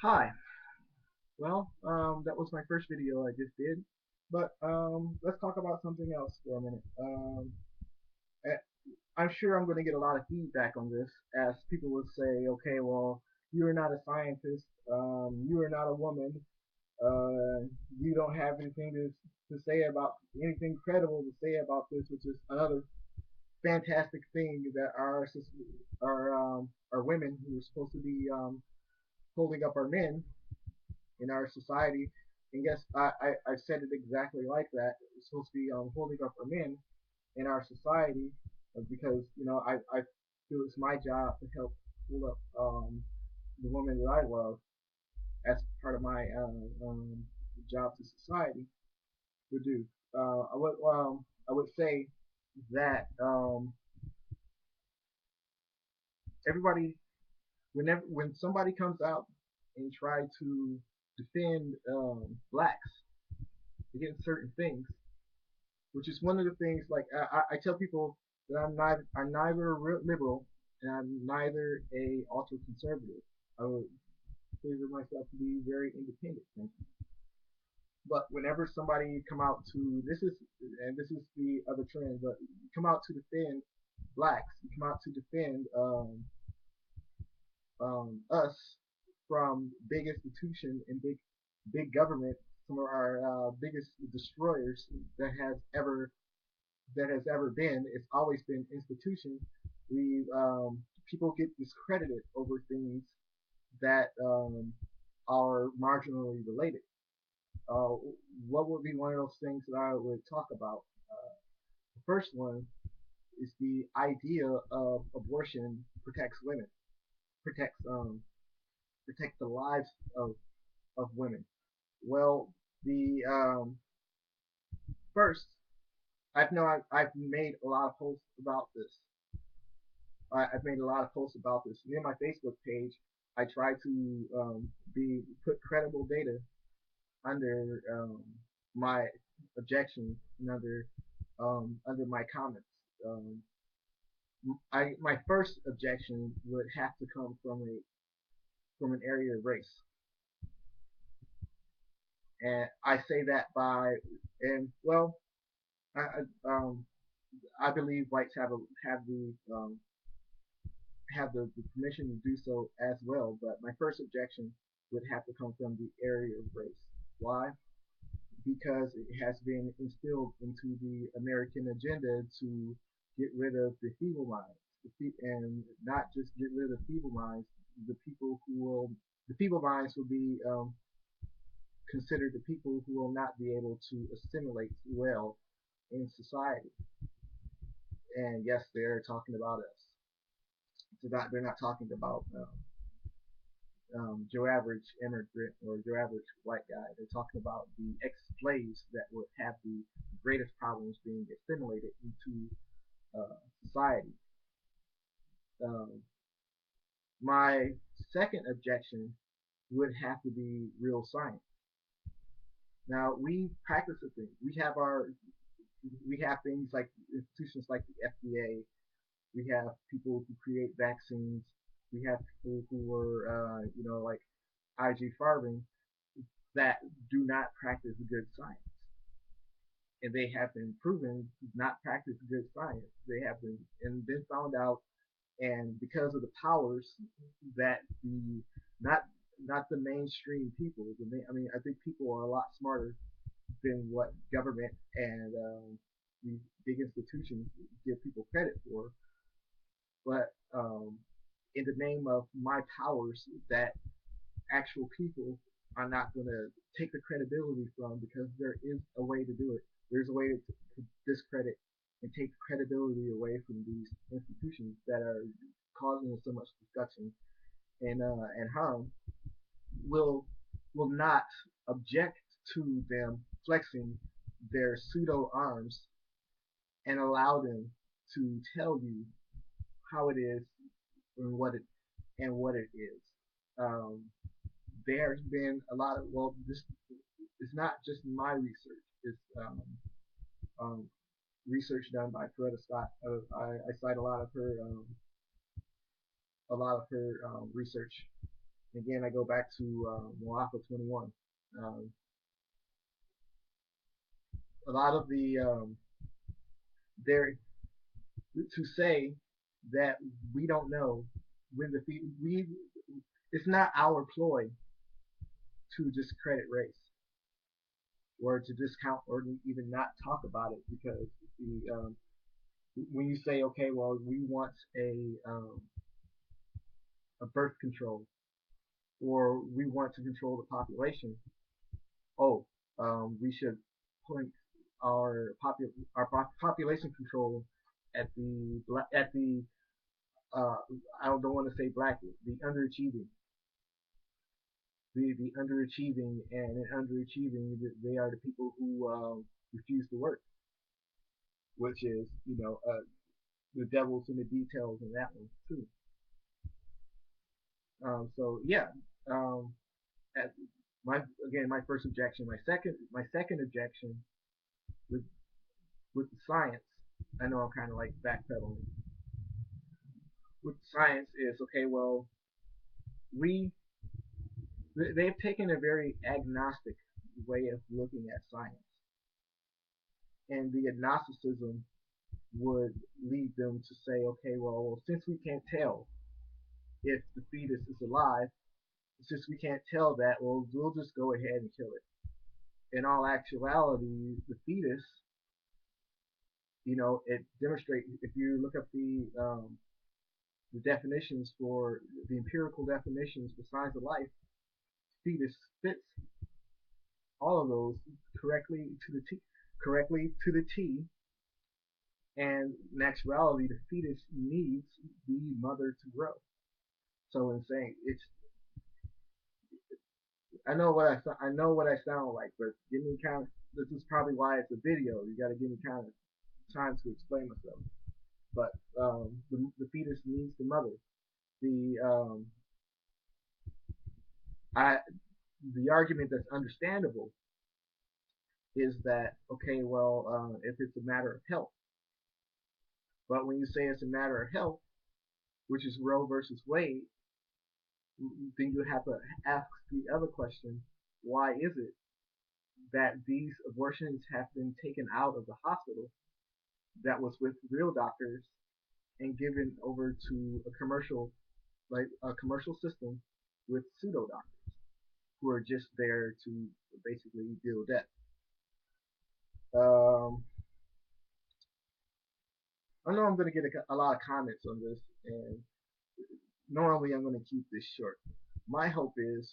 Hi. That was my first video I just did, but let's talk about something else for a minute. eh, I'm sure I'm going to get a lot of feedback on this, as people will say, "Okay, well, you are not a scientist. You are not a woman. You don't have anything to say about anything credible to say about this," which is another fantastic thing that our women who are supposed to be holding up our men in our society. And yes, I said it exactly like that. It's supposed to be holding up our men in our society because I feel it's my job to help hold up the women that I love as part of my job to society to do. I would say that everybody when somebody comes out and try to defend blacks against certain things, which is one of the things. Like I tell people that I'm neither a liberal and I'm neither a ultra conservative. I would consider myself to be very independent. But whenever somebody come out to this is the other trend, but you come out to defend blacks, you come out to defend us from big institution and big government, some of our biggest destroyers that has ever been. It's always been institutions. We People get discredited over things that are marginally related. Uh, what would be one of those things that I would talk about? The first one is the idea of abortion protects women, protects protect the lives of women. Well, the first, I've made a lot of posts about this. I've made a lot of posts about this. Near my Facebook page, I try to be put credible data under my objections and under my comments. Um, my first objection would have to come from an area of race, and I say that by and well, I I believe whites have the permission to do so as well. But my first objection would have to come from the area of race. Why? Because it has been instilled into the American agenda to get rid of the feeble minds, and not just get rid of feeble minds. The feeble minds will be considered the people who will not be able to assimilate well in society. And yes, they're talking about us. They're not talking about Joe average immigrant or Joe average white guy. They're talking about the ex-slaves that would have the greatest problems being assimilated into society. Um, my second objection would have to be real science. Now we practice the thing. We have things like institutions like the FDA. We have people who create vaccines. We have people who are like IG Farben that do not practice good science, and they have been proven to not practice good science. They have been found out, and because of the powers that the not not the mainstream people. I think people are a lot smarter than what government and these big institutions give people credit for. But in the name of my powers, that actual people are not going to take the credibility from, because there is a way to do it. There's a way to discredit and take credibility away from these institutions that are causing us so much discussion and harm. Will will not object to them flexing their pseudo arms and allow them to tell you how it is and what it is. Um, there's been a lot of this it's not just my research. It's um, research done by Coretta Scott. I cite a lot of her research Again, I go back to Moafa 21. Um, a lot of the there to say that we don't know when the we it's not our ploy to discredit race or to discount or even not talk about it because the when you say okay, well, we want a birth control or we want to control the population, oh, we should point our population control at the uh, I don't want to say black, the underachieving, the underachieving, and in underachieving, they are the people who refuse to work, which is the devil's in the details in that one too. So yeah, um, at my again my first objection, my second objection with the science. I know I'm kind of like backpedaling. With science is okay. Well, we they've taken a very agnostic way of looking at science, and the agnosticism would lead them to say, okay, well, since we can't tell if the fetus is alive, since we can't tell that, well, we'll just go ahead and kill it. In all actuality, the fetus, it demonstrates. If you look up the definitions for the empirical definitions for signs of life, fetus fits all of those correctly to the T, correctly to the T. And in actuality, the fetus needs the mother to grow. So in saying it's, I know what I sound like, but give me kind of. This is probably why it's a video. You got to give me kind of time to explain myself. But the fetus needs the mother. The I the argument that's understandable is that okay, well, if it's a matter of health, but when you say it's a matter of health, which is Roe versus Wade, then you have to ask the other question: why is it that these abortions have been taken out of the hospital that was with real doctors and given over to a commercial, like a commercial system with pseudo doctors who are just there to basically deal death? Um, I know I'm going to get a lot of comments on this, and normally I'm going to keep this short. My hope is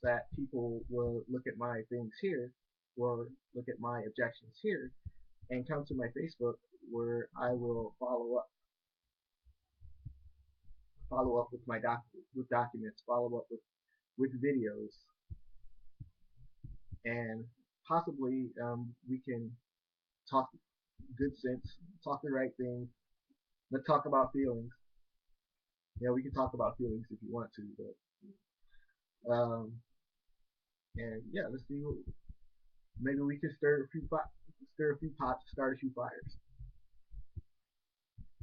that people will look at my things here, or look at my objections here, and come to my Facebook where I will follow up with with documents, follow up with videos, and possibly we can talk good sense, talk the right thing, let's talk about feelings. Yeah, we can talk about feelings if you want to, but and yeah, let's see. Maybe we can stir a few pots, start a few fires.